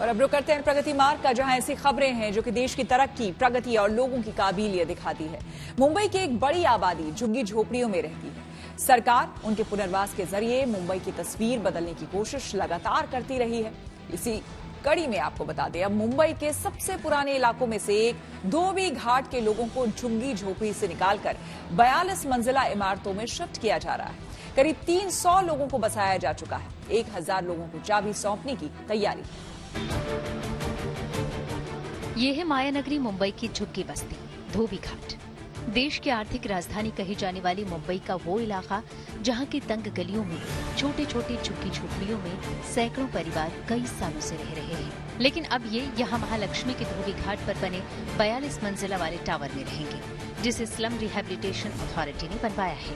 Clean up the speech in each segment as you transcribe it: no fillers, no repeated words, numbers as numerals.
और अब रुक करते हैं प्रगति मार्ग का, जहां ऐसी खबरें हैं जो कि देश की तरक्की, प्रगति और लोगों की काबिलियत दिखाती है। मुंबई की एक बड़ी आबादी झुग्गी झोपड़ियों में रहती है। सरकार उनके पुनर्वास के जरिए मुंबई की तस्वीर बदलने की कोशिश लगातार करती रही है। इसी कड़ी में आपको बता दें, अब मुंबई के सबसे पुराने इलाकों में से एक धोबी घाट के लोगों को झुग्गी झोपड़ी से निकालकर 42 मंजिला इमारतों में शिफ्ट किया जा रहा है। करीब 300 लोगों को बसाया जा चुका है। 1000 लोगों को चाबी सौंपने की तैयारी। ये है मायानगरी मुंबई की झुग्गी बस्ती धोबी घाट। देश की आर्थिक राजधानी कही जाने वाली मुंबई का वो इलाका जहां की तंग गलियों में छोटे छोटे झुग्गी झोपड़ियों में सैकड़ों परिवार कई सालों से रह रहे हैं। लेकिन अब ये यहाँ महालक्ष्मी के धोबी घाट पर बने 42 मंजिला वाले टावर में रहेंगे, जिसे स्लम रिहैबिलिटेशन अथॉरिटी ने बनवाया है।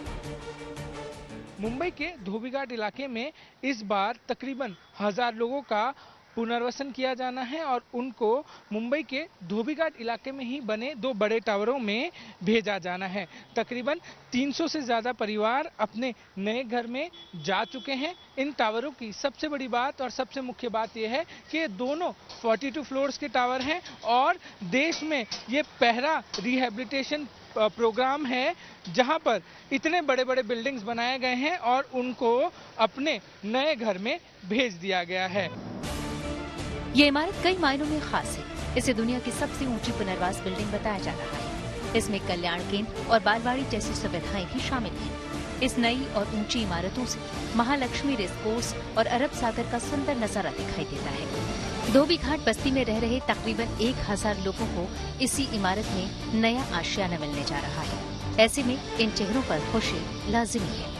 मुंबई के धोबी घाट इलाके में इस बार तकरीबन 1000 लोगों का पुनर्वसन किया जाना है और उनको मुंबई के धोबी घाट इलाके में ही बने 2 बड़े टावरों में भेजा जाना है। तकरीबन 300 से ज़्यादा परिवार अपने नए घर में जा चुके हैं। इन टावरों की सबसे बड़ी बात और सबसे मुख्य बात यह है कि दोनों 42 फ्लोर्स के टावर हैं और देश में ये पहला रिहैबिलिटेशन प्रोग्राम है जहां पर इतने बड़े बड़े बिल्डिंग्स बनाए गए हैं और उनको अपने नए घर में भेज दिया गया है। ये इमारत कई मायनों में खास है। इसे दुनिया की सबसे ऊंची पुनर्वास बिल्डिंग बताया जा रहा है। इसमें कल्याण केंद्र और बालवाड़ी जैसी सुविधाएं भी शामिल हैं। इस नई और ऊंची इमारतों से महालक्ष्मी रेस कोर्स और अरब सागर का सुंदर नजारा दिखाई देता है। धोबी घाट बस्ती में रह रहे तकरीबन 1000 लोगों को इसी इमारत में नया आशियाना मिलने जा रहा है। ऐसे में इन चेहरों पर खुशी लाजिमी है।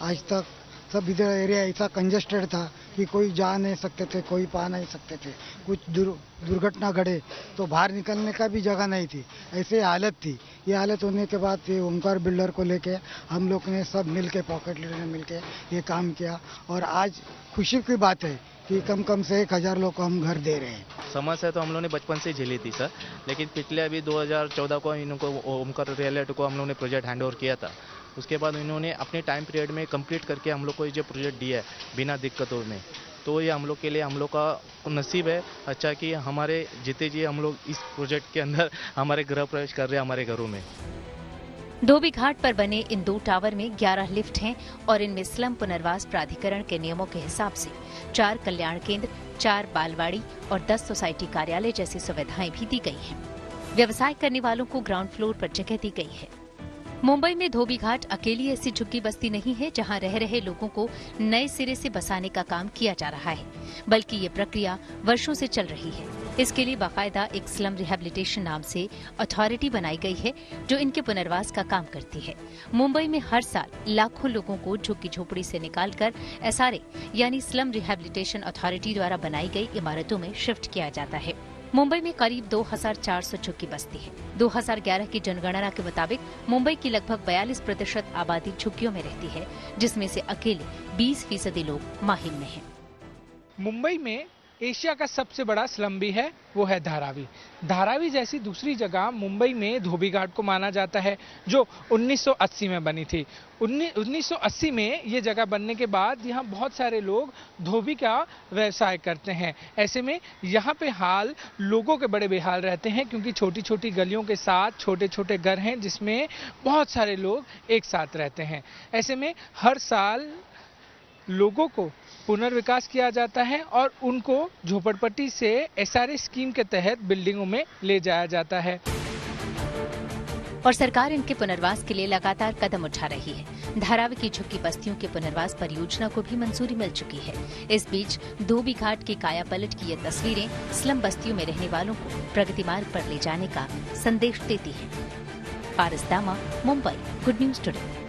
आज तक सब इधर एरिया ऐसा कंजेस्टेड था कि कोई जा नहीं सकते थे, कोई पा नहीं सकते थे। कुछ दुर्घटना घटे तो बाहर निकलने का भी जगह नहीं थी, ऐसे हालत थी। ये हालत होने के बाद फिर ओमकार बिल्डर को लेके हम लोग ने सब मिल के, पॉकेट लीडर ने मिल के ये काम किया और आज खुशी की बात है कि कम से 1000 लोग को हम घर दे रहे हैं। समस्या तो हम लोग ने बचपन से झेली थी सर, लेकिन पिछले अभी 2014 को इनको ओमकार रियलिटी को हम लोग ने प्रोजेक्ट हैंड ओवर किया था। उसके बाद इन्होंने अपने टाइम पीरियड में कंप्लीट करके हम लोग को जो प्रोजेक्ट दिया है बिना दिक्कतों में, तो ये हम लोग के लिए हम लोग का नसीब है अच्छा कि हमारे जीते जी हम लोग इस प्रोजेक्ट के अंदर हमारे गृह प्रवेश कर रहे हैं हमारे घरों में। धोबी घाट पर बने इन 2 टावर में 11 लिफ्ट हैं और इनमें स्लम पुनर्वास प्राधिकरण के नियमों के हिसाब से 4 कल्याण केंद्र, 4 बालवाड़ी और 10 सोसाइटी कार्यालय जैसी सुविधाएं भी दी गई हैं। व्यवसाय करने वालों को ग्राउंड फ्लोर पर जगह दी गई है। मुंबई में धोबी घाट अकेली ऐसी झुग्गी बस्ती नहीं है जहां रह रहे लोगों को नए सिरे से बसाने का काम किया जा रहा है, बल्कि ये प्रक्रिया वर्षों से चल रही है। इसके लिए बाकायदा एक स्लम रिहैबिलिटेशन नाम से अथॉरिटी बनाई गई है जो इनके पुनर्वास का काम करती है। मुंबई में हर साल लाखों लोगों को झुग्गी झोपड़ी से निकालकर SRA यानी स्लम रिहैबिलिटेशन अथॉरिटी द्वारा बनाई गई इमारतों में शिफ्ट किया जाता है। मुंबई में करीब 2400 झुग्गी बस्ती है। 2011 की जनगणना के मुताबिक मुंबई की लगभग 42% आबादी झुग्गियों में रहती है, जिसमें से अकेले 20% लोग माहिम में हैं। मुंबई में एशिया का सबसे बड़ा स्लम भी है, वो है धारावी। धारावी जैसी दूसरी जगह मुंबई में धोबी घाट को माना जाता है जो 1980 में बनी थी। 1980 में ये जगह बनने के बाद यहाँ बहुत सारे लोग धोबी का व्यवसाय करते हैं। ऐसे में यहाँ पे हाल लोगों के बड़े बेहाल रहते हैं क्योंकि छोटी छोटी गलियों के साथ छोटे छोटे घर हैं जिसमें बहुत सारे लोग एक साथ रहते हैं। ऐसे में हर साल लोगों को पुनर्विकास किया जाता है और उनको झोपड़पट्टी से SRA स्कीम के तहत बिल्डिंगों में ले जाया जाता है। और सरकार इनके पुनर्वास के लिए लगातार कदम उठा रही है। धारावी की झुग्गी बस्तियों के पुनर्वास परियोजना को भी मंजूरी मिल चुकी है। इस बीच धोबी घाट की काया पलट की ये तस्वीरें स्लम बस्तियों में रहने वालों को प्रगति मार्ग पर ले जाने का संदेश देती है। पारस दामा, मुंबई, गुड न्यूज टुडे।